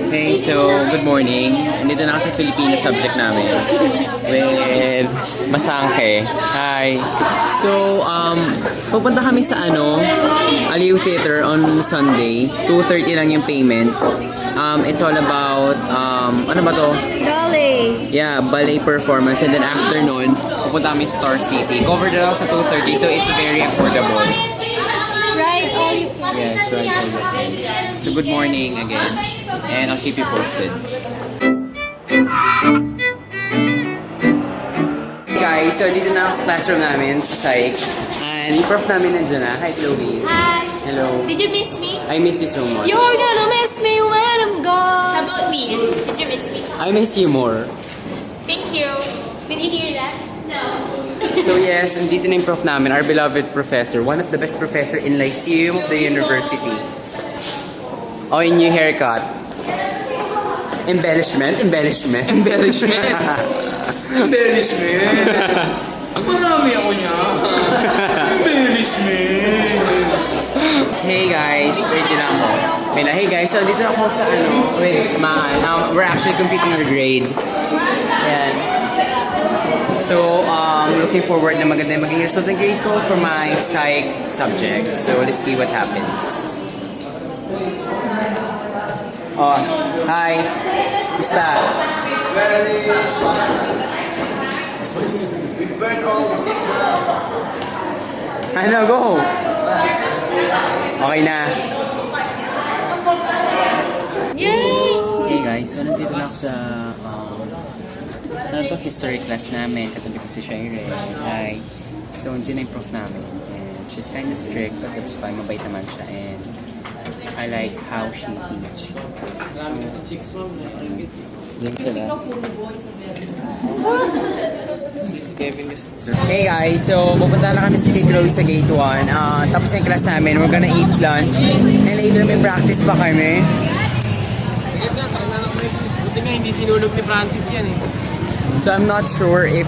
Hey, so good morning. Nandito na ako sa Filipino subject namin with Masangke. Hi. So, pupunta kami sa Aliw Theater on Sunday. 2:30 lang yung payment. It's all about, ano ba to? Ballet. Yeah, ballet performance. And then after nun, pupunta kami Star City. Covered na lang sa 2:30, so it's very affordable. Right, all you can. Yes, right. So good morning again, and I'll keep you posted. Hey guys, so dito na ako sa classroom namin sa Psych. And yung prof namin nandiyan na. Hi, Chloe. Hi. Hello. Did you miss me? I miss you so much. You're gonna miss me when I'm gone. How about me? Did you miss me? I miss you more. Thank you. Did you hear that? No. So yes, nandito na yung prof namin, our beloved professor. One of the best professor in Lyceum of the university. Oh, yung new haircut. Embellishment. Embellishment. Marami ako niya. Embellishment. Hey guys, wait lang ako. Hey guys, so dito ako sa we're actually competing our grade. Ayan. So, looking forward na maganda yung maging result ng grade ko for my psych subject. So, let's see what happens. Oh, hi. Gusta? Ano, go! Okay na. Yay! Hey guys, so nandito na ako sa history class namin. Katabi ko si Shire. Hi. So, nandiyan na yung prof namin. And she's kind of strict, but that's fine. Mabait naman siya. And I like how she teach. Diyan sila. Hey guys, so pupunta na kami sa kay Chloe sa gate 1. Tapos na yung class namin. We're gonna eat lunch. And later may practice pa kami. Buti nga hindi sinulog ni Francis yan eh. So I'm not sure if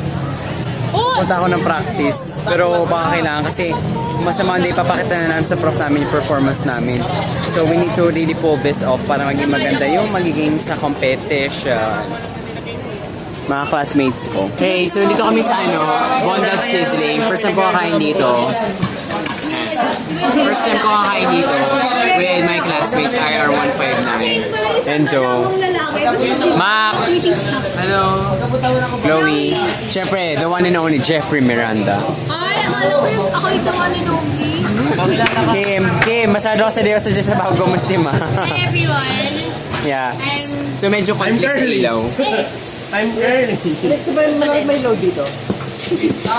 punta ako ng practice. Pero baka kailangan kasi sa Monday papakita na namin sa prof namin yung performance namin. So we need to really pull this off para maging maganda yung magiging sa competition. Mga classmates ko. Hey, so dito kami sa Bondad Sizzling. First time ko kakain dito. First time ko kakain dito with my classmates IR159. Enzo. Mac. Hello. Chloe. Siyempre, the one and only Jeffrey Miranda. Ay, akala ko yung ako yung tawa ni Nogi. Kim, masado ka sa Diyos sa bago mo si Ma. Hi everyone. Yeah. So medyo conflict sa ilaw. I'm early. May load dito.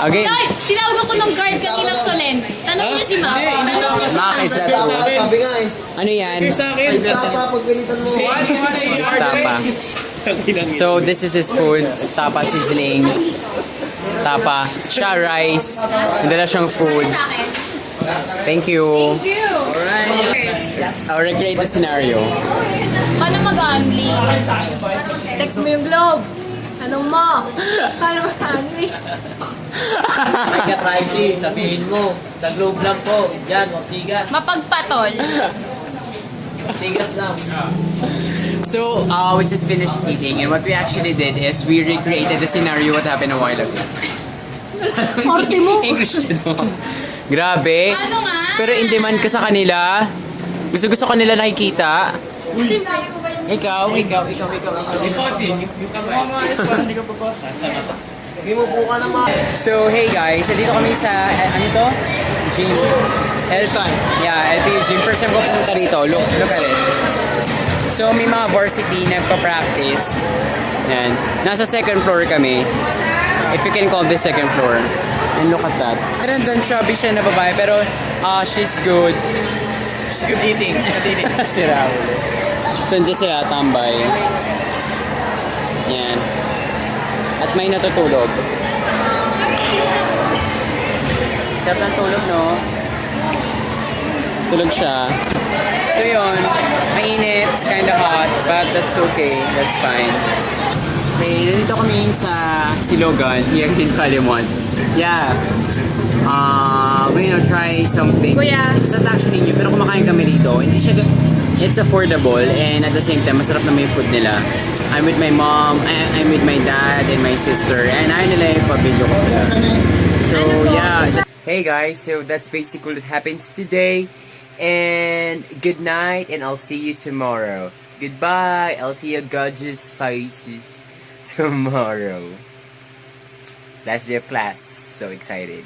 Again. Ay, tinawag ako ng guard kaninang Solen. Tanong niyo si Mac. Tanong niyo si Mac, is that Sabi nga eh. ano yan? Sa akin. Tapa, pagpilitan mo. Tapa. So this is his food. Tapa sizzling. Tapa. Siya rice. Nadala siyang food. sa akin. Thank you. Thank you. Alright. I'll recreate the scenario. Paano mag-gambling? Text mo yung globe. Anong mo? Paano mag-gambling? Ay ka, Tracy, sabihin mo, sa globe lang po, dyan, wag tigas. Mapagpatol. Tigas lang. So, we just finished eating and what we actually did is we recreated the scenario what happened a while ago. Orte mo. English to do. Grabe. Ano nga? Pero in demand ka sa kanila. Gusto ko nila nakikita. Siyempre. Ikaw. Deposit, yung kamay. Hindi ka papasa. Hindi mo buka na ma. So, hey guys, nandito kami sa, ano to? Gym. LPU gym. First time ko pumunta dito. Look at it. So, may mga varsity nagpa-practice. Yan. Nasa second floor kami. If you can call this second floor. And look at that. Meron doon, chubby siya na babae, pero she's good. Just good eating. Sira. So, dyan sila tambay. Yan. At may natutulog. Sarap ng tulog, no? Tulog siya. So, yun. Mainit. It's kinda hot. But that's okay. That's fine. Okay, nandito kami sa Silogan. Here in Kalimon. Yeah. We're gonna try something. Kuya. It's not actually new, pero kumakain kami dito. Hindi siya it's affordable and at the same time, masarap naman yung food nila. I'm with my mom, I'm with my dad and my sister, and ayaw nila yung pabidyo ko sila. So, yeah. Hey guys, so that's basically what happens today. And good night, and I'll see you tomorrow. Goodbye. I'll see your gorgeous faces tomorrow. Last day of class. So excited.